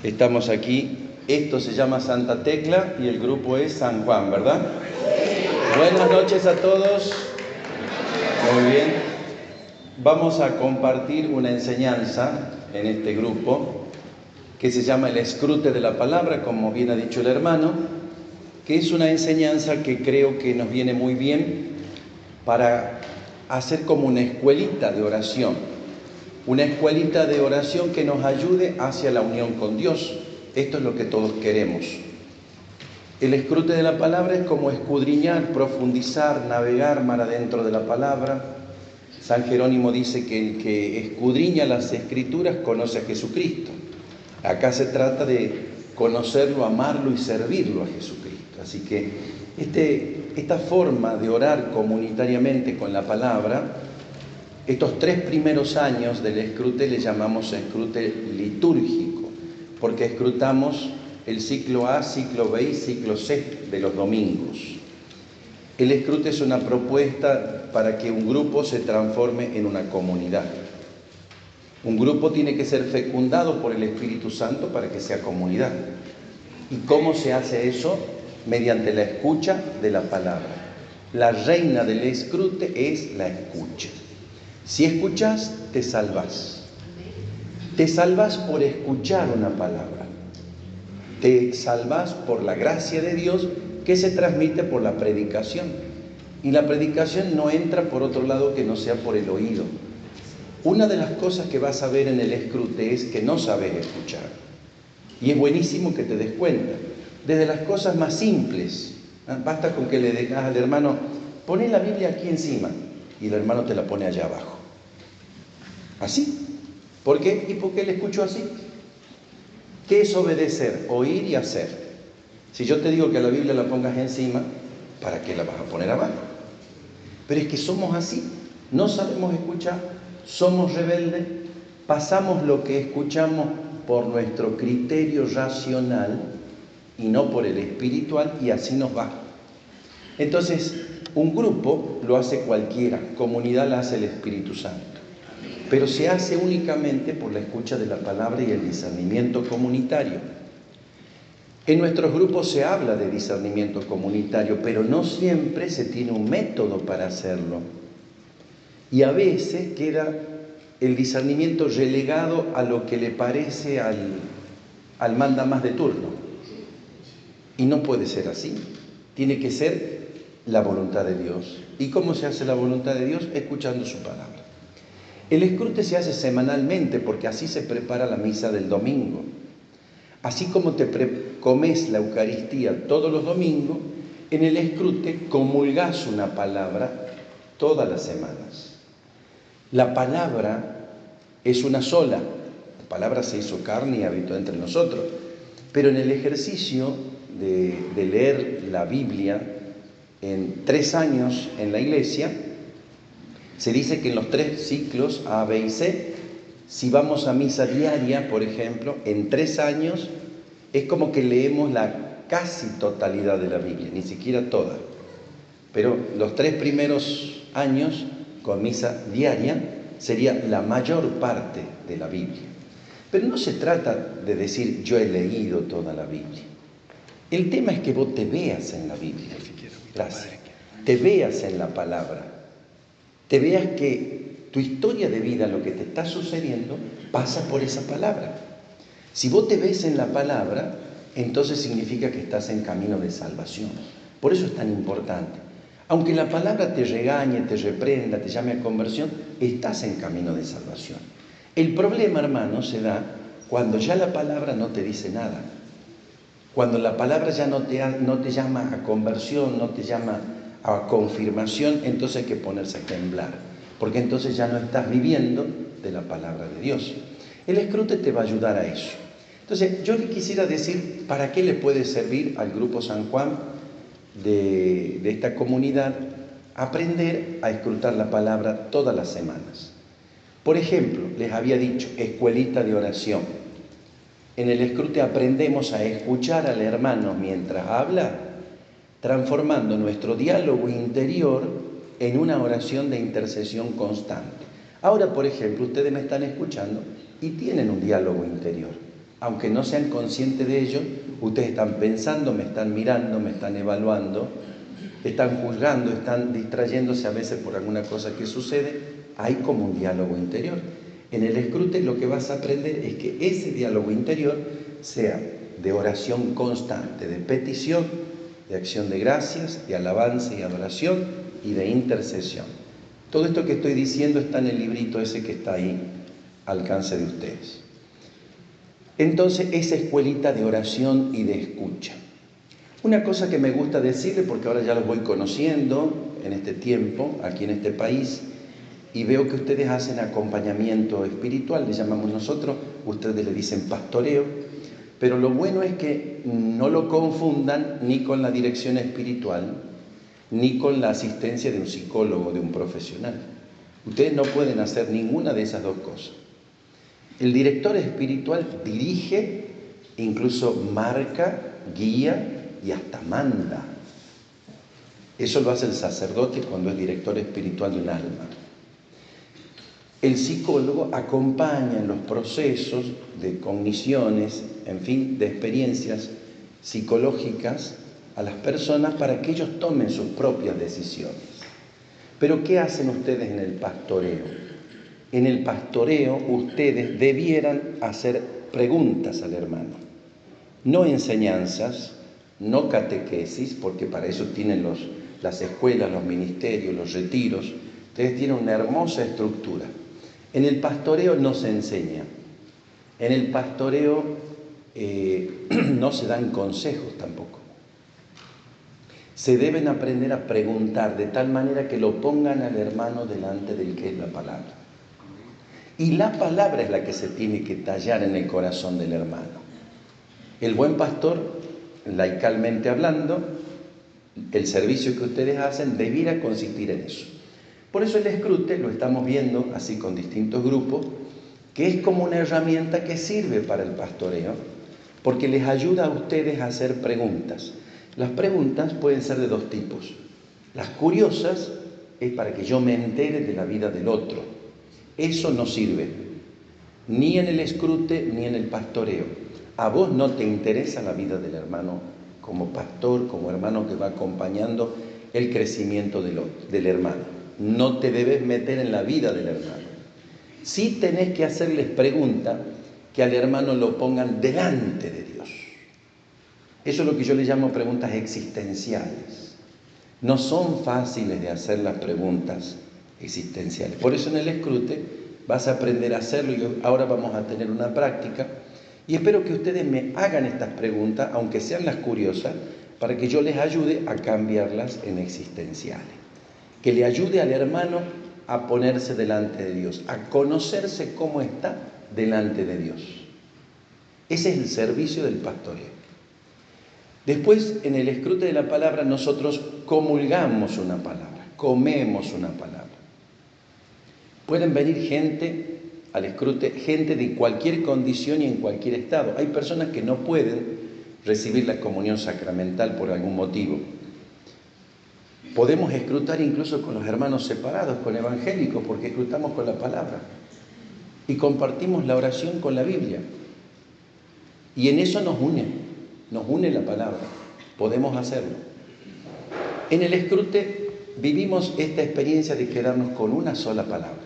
Estamos aquí, esto se llama Santa Tecla y el grupo es San Juan, ¿verdad? Buenas noches a todos. Muy bien. Vamos a compartir una enseñanza en este grupo que se llama el escrute de la palabra, como bien ha dicho el hermano, que es una enseñanza que creo que nos viene muy bien para hacer como una escuelita de oración. Una escuelita de oración que nos ayude hacia la unión con Dios. Esto es lo que todos queremos. El escrute de la palabra es como escudriñar, profundizar, navegar mar adentro de la palabra. San Jerónimo dice que el que escudriña las Escrituras conoce a Jesucristo. Acá se trata de conocerlo, amarlo y servirlo a Jesucristo. Así que esta forma de orar comunitariamente con la palabra, estos 3 primeros años del escrute le llamamos escrute litúrgico, porque escrutamos el ciclo A, ciclo B y ciclo C de los domingos. El escrute es una propuesta para que un grupo se transforme en una comunidad. Un grupo tiene que ser fecundado por el Espíritu Santo para que sea comunidad. ¿Y cómo se hace eso? Mediante la escucha de la palabra. La reina del escrute es la escucha. Si escuchas, te salvas. Te salvas por escuchar una palabra. Te salvas por la gracia de Dios que se transmite por la predicación. Y la predicación no entra por otro lado que no sea por el oído. Una de las cosas que vas a ver en el escrute es que no sabes escuchar. Y es buenísimo que te des cuenta. Desde las cosas más simples. Basta con que le digas al hermano, poné la Biblia aquí encima. Y el hermano te la pone allá abajo. ¿Así? ¿Por qué? ¿Y por qué le escucho así? ¿Qué es obedecer? Oír y hacer. Si yo te digo que la Biblia la pongas encima, ¿para qué la vas a poner abajo? Pero es que somos así. No sabemos escuchar, somos rebeldes, pasamos lo que escuchamos por nuestro criterio racional y no por el espiritual, y así nos va. Entonces, un grupo lo hace cualquiera, comunidad la hace el Espíritu Santo. Pero se hace únicamente por la escucha de la palabra y el discernimiento comunitario. En nuestros grupos se habla de discernimiento comunitario, pero no siempre se tiene un método para hacerlo. Y a veces queda el discernimiento relegado a lo que le parece al mandamás de turno. Y no puede ser así. Tiene que ser la voluntad de Dios. ¿Y cómo se hace la voluntad de Dios? Escuchando su palabra. El escrute se hace semanalmente porque así se prepara la misa del domingo. Así como te comes la Eucaristía todos los domingos, en el escrute comulgás una palabra todas las semanas. La palabra es una sola. La palabra se hizo carne y habitó entre nosotros. Pero en el ejercicio de leer la Biblia en 3 años en la iglesia, se dice que en los 3 ciclos A, B y C, si vamos a misa diaria, por ejemplo, en 3 años, es como que leemos la casi totalidad de la Biblia, ni siquiera toda. Pero los 3 primeros años, con misa diaria, sería la mayor parte de la Biblia. Pero no se trata de decir, yo he leído toda la Biblia. El tema es que vos te veas en la Biblia. Gracias. Te veas en la palabra. Te veas que tu historia de vida, lo que te está sucediendo, pasa por esa palabra. Si vos te ves en la palabra, entonces significa que estás en camino de salvación. Por eso es tan importante. Aunque la palabra te regañe, te reprenda, te llame a conversión, estás en camino de salvación. El problema, hermano, se da cuando ya la palabra no te dice nada. Cuando la palabra ya no te llama a conversión, no te llama a confirmación, entonces hay que ponerse a temblar, porque entonces ya no estás viviendo de la palabra de Dios. El escrute te va a ayudar a eso. Entonces, yo le quisiera decir, ¿para qué le puede servir al Grupo San Juan de esta comunidad aprender a escrutar la palabra todas las semanas? Por ejemplo, les había dicho, escuelita de oración. En el escrute aprendemos a escuchar al hermano mientras habla, transformando nuestro diálogo interior en una oración de intercesión constante. Ahora, por ejemplo, ustedes me están escuchando y tienen un diálogo interior. aunque no sean conscientes de ello, ustedes están pensando, me están mirando, me están evaluando, están juzgando, están distrayéndose a veces por alguna cosa que sucede. Hay como un diálogo interior. En el escrute lo que vas a aprender es que ese diálogo interior sea de oración constante, de petición, de acción de gracias, de alabanza y adoración y de intercesión. Todo esto que estoy diciendo está en el librito ese que está ahí, al alcance de ustedes. Entonces, esa escuelita de oración y de escucha. Una cosa que me gusta decirle, porque ahora ya los voy conociendo en este tiempo, aquí en este país, y veo que ustedes hacen acompañamiento espiritual, le llamamos nosotros, ustedes le dicen pastoreo, pero lo bueno es que no lo confundan ni con la dirección espiritual, ni con la asistencia de un psicólogo, de un profesional. Ustedes no pueden hacer ninguna de esas dos cosas. El director espiritual dirige, incluso marca, guía y hasta manda. Eso lo hace el sacerdote cuando es director espiritual de un alma. El psicólogo acompaña en los procesos de cogniciones, en fin, de experiencias psicológicas a las personas para que ellos tomen sus propias decisiones. Pero ¿qué hacen ustedes en el pastoreo? En el pastoreo ustedes debieran hacer preguntas al hermano, no enseñanzas, no catequesis, porque para eso tienen las escuelas, los ministerios, los retiros. Ustedes tienen una hermosa estructura. En el pastoreo no se enseña, en el pastoreo no se dan consejos tampoco. Se deben aprender a preguntar de tal manera que lo pongan al hermano delante del que es la palabra. Y la palabra es la que se tiene que tallar en el corazón del hermano. El buen pastor, laicalmente hablando, el servicio que ustedes hacen debiera consistir en eso. Por eso el escrute lo estamos viendo así con distintos grupos, que es como una herramienta que sirve para el pastoreo, porque les ayuda a ustedes a hacer preguntas. Las preguntas pueden ser de dos tipos. Las curiosas es para que yo me entere de la vida del otro. Eso no sirve, ni en el escrute ni en el pastoreo. A vos no te interesa la vida del hermano como pastor, como hermano que va acompañando el crecimiento del hermano. No te debes meter en la vida del hermano. Sí tenés que hacerles preguntas que al hermano lo pongan delante de Dios. Eso es lo que yo le llamo preguntas existenciales. No son fáciles de hacer las preguntas existenciales. Por eso en el escrute vas a aprender a hacerlo y ahora vamos a tener una práctica. Y espero que ustedes me hagan estas preguntas, aunque sean las curiosas, para que yo les ayude a cambiarlas en existenciales. Que le ayude al hermano a ponerse delante de Dios, a conocerse cómo está delante de Dios. Ese es el servicio del pastoreo. Después, en el escrute de la palabra, nosotros comulgamos una palabra, comemos una palabra. Pueden venir gente al escrute, gente de cualquier condición y en cualquier estado. Hay personas que no pueden recibir la comunión sacramental por algún motivo. Podemos escrutar incluso con los hermanos separados, con evangélicos, porque escrutamos con la palabra y compartimos la oración con la Biblia. Y en eso nos une la palabra, podemos hacerlo. En el escrute vivimos esta experiencia de quedarnos con una sola palabra.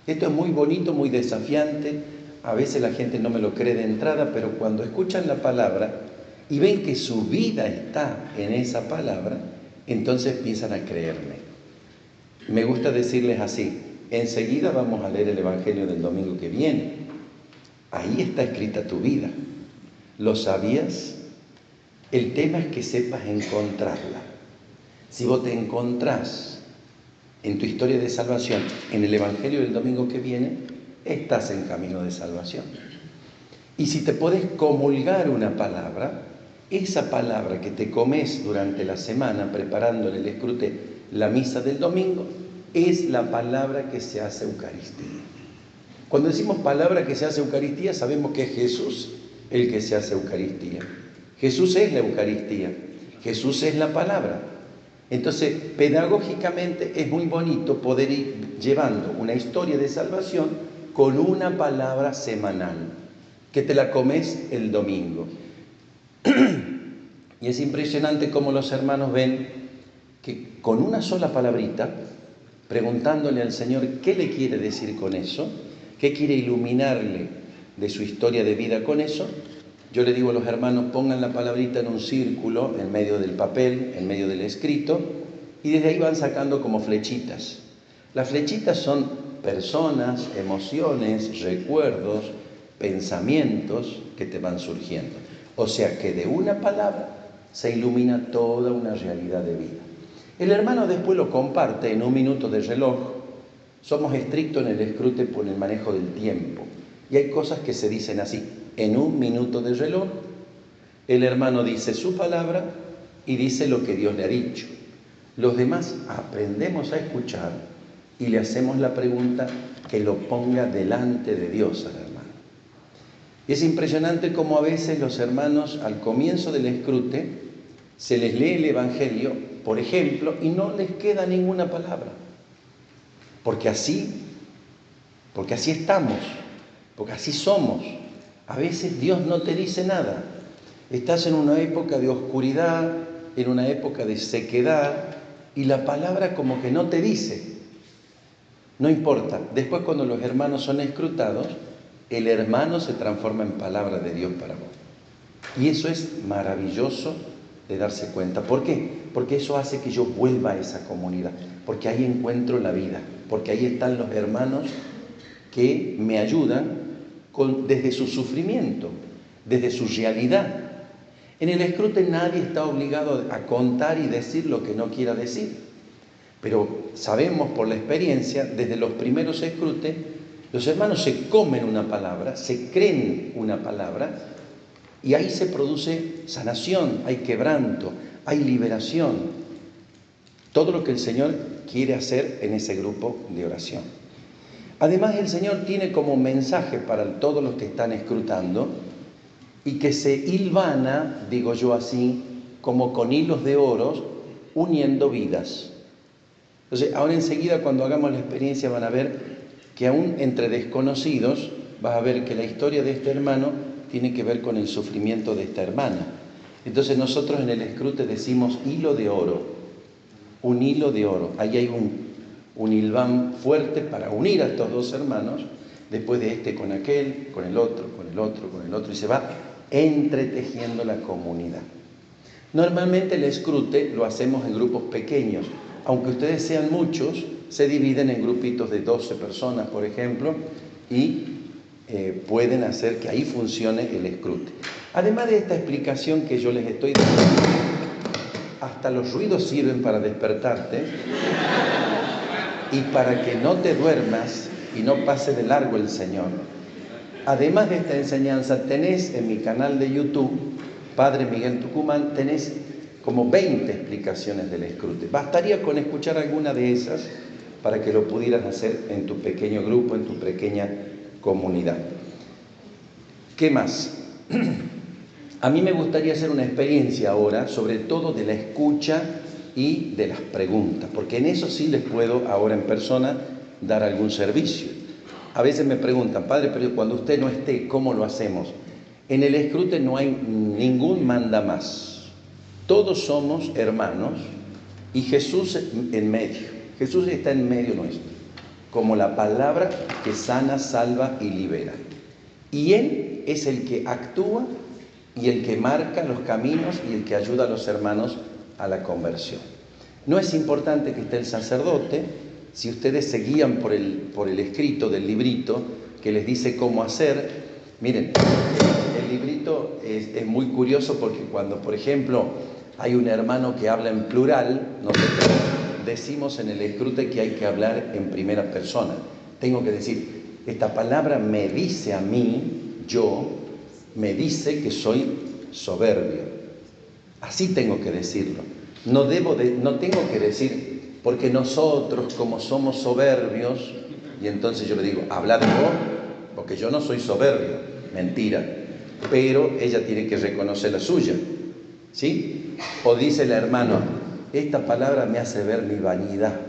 Esto es muy bonito, muy desafiante, a veces la gente no me lo cree de entrada, pero cuando escuchan la palabra y ven que su vida está en esa palabra, entonces empiezan a creerme. Me gusta decirles así, enseguida vamos a leer el Evangelio del domingo que viene. Ahí está escrita tu vida. ¿Lo sabías? El tema es que sepas encontrarla. Si vos te encontrás en tu historia de salvación, en el Evangelio del domingo que viene, estás en camino de salvación. Y si te podés comulgar una palabra, esa palabra que te comes durante la semana preparando en el escrute la misa del domingo, es la palabra que se hace Eucaristía. Cuando decimos palabra que se hace Eucaristía, sabemos que es Jesús el que se hace Eucaristía. Jesús es la Eucaristía, Jesús es la palabra. Entonces, pedagógicamente es muy bonito poder ir llevando una historia de salvación con una palabra semanal. que te la comes el domingo. Y es impresionante cómo los hermanos ven que con una sola palabrita, preguntándole al Señor qué le quiere decir con eso, qué quiere iluminarle de su historia de vida con eso, yo le digo a los hermanos, pongan la palabrita en un círculo, en medio del papel, en medio del escrito, y desde ahí van sacando como flechitas. Las flechitas son personas, emociones, recuerdos, pensamientos que te van surgiendo. O sea que de una palabra se ilumina toda una realidad de vida. El hermano después lo comparte en un minuto de reloj. Somos estrictos en el escrute por el manejo del tiempo. Y hay cosas que se dicen así. En un minuto de reloj, el hermano dice su palabra y dice lo que Dios le ha dicho. Los demás aprendemos a escuchar y le hacemos la pregunta que lo ponga delante de Dios al hermano. Y es impresionante cómo a veces los hermanos al comienzo del escrute se les lee el Evangelio, por ejemplo, y no les queda ninguna palabra. Porque así estamos, porque así somos. A veces Dios no te dice nada. Estás en una época de oscuridad, en una época de sequedad, y la palabra como que no te dice. No importa. Después cuando los hermanos son escrutados, el hermano se transforma en palabra de Dios para vos. Y eso es maravilloso de darse cuenta. ¿Por qué? Porque eso hace que yo vuelva a esa comunidad. Porque ahí encuentro la vida. Porque ahí están los hermanos que me ayudan desde su sufrimiento, desde su realidad. En el escrute nadie está obligado a contar y decir lo que no quiera decir. Pero sabemos por la experiencia, desde los primeros escrutes, los hermanos se comen una palabra, se creen una palabra, y ahí se produce sanación, hay quebranto, hay liberación. Todo lo que el Señor quiere hacer en ese grupo de oración. Además, el Señor tiene como mensaje para todos los que están escrutando y que se hilvana, digo yo así, como con hilos de oro, uniendo vidas. Entonces, ahora enseguida cuando hagamos la experiencia van a ver que aún entre desconocidos vas a ver que la historia de este hermano tiene que ver con el sufrimiento de esta hermana. Entonces nosotros en el escrute decimos hilo de oro, un hilo de oro. Ahí hay un hilván fuerte para unir a estos dos hermanos, después de este con aquel, con el otro, con el otro, con el otro, y se va entretejiendo la comunidad. Normalmente el escrute lo hacemos en grupos pequeños, aunque ustedes sean muchos, se dividen en grupitos de 12 personas, por ejemplo, y pueden hacer que ahí funcione el escrute. Además de esta explicación que yo les estoy dando, hasta los ruidos sirven para despertarte y para que no te duermas y no pase de largo el Señor. Además de esta enseñanza, tenés en mi canal de YouTube, Padre Miguel Tucumán, tenés como 20 explicaciones del escrute. Bastaría con escuchar alguna de esas para que lo pudieras hacer en tu pequeño grupo, en tu pequeña comunidad. ¿Qué más? A mí me gustaría hacer una experiencia ahora, sobre todo de la escucha y de las preguntas, porque en eso sí les puedo ahora en persona dar algún servicio. A veces me preguntan, Padre, pero cuando usted no esté, ¿cómo lo hacemos? En el escrute no hay ningún mandamás. Todos somos hermanos y Jesús en medio. Jesús está en medio nuestro, como la palabra que sana, salva y libera. Y Él es el que actúa y el que marca los caminos y el que ayuda a los hermanos a la conversión. No es importante que esté el sacerdote. Si ustedes se guían por el escrito del librito que les dice cómo hacer, miren, el librito es muy curioso porque cuando, por ejemplo, hay un hermano que habla en plural, nosotros decimos en el escrute que hay que hablar en primera persona. Tengo que decir, esta palabra me dice a mí, me dice que soy soberbio. Así tengo que decirlo. No tengo que decir, porque nosotros como somos soberbios, y entonces yo le digo, hablad vos, porque yo no soy soberbio. Mentira. Pero ella tiene que reconocer la suya. ¿Sí? O dice el hermano, esta palabra me hace ver mi vanidad.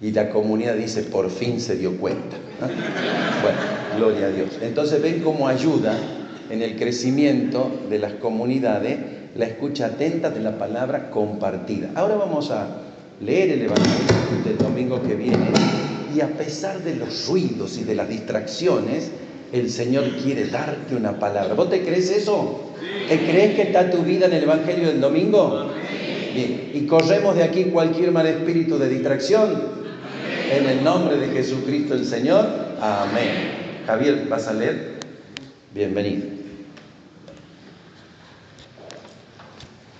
Y la comunidad dice, por fin se dio cuenta. Bueno, gloria a Dios. Entonces ven cómo ayuda en el crecimiento de las comunidades la escucha atenta de la palabra compartida. Ahora vamos a leer el Evangelio del domingo que viene, y a pesar de los ruidos y de las distracciones, el Señor quiere darte una palabra. ¿Vos te crees eso? ¿Crees que está tu vida en el Evangelio del domingo? Bien, y corremos de aquí cualquier mal espíritu de distracción. En el nombre de Jesucristo el Señor. Amén. Javier, ¿vas a leer? Bienvenido.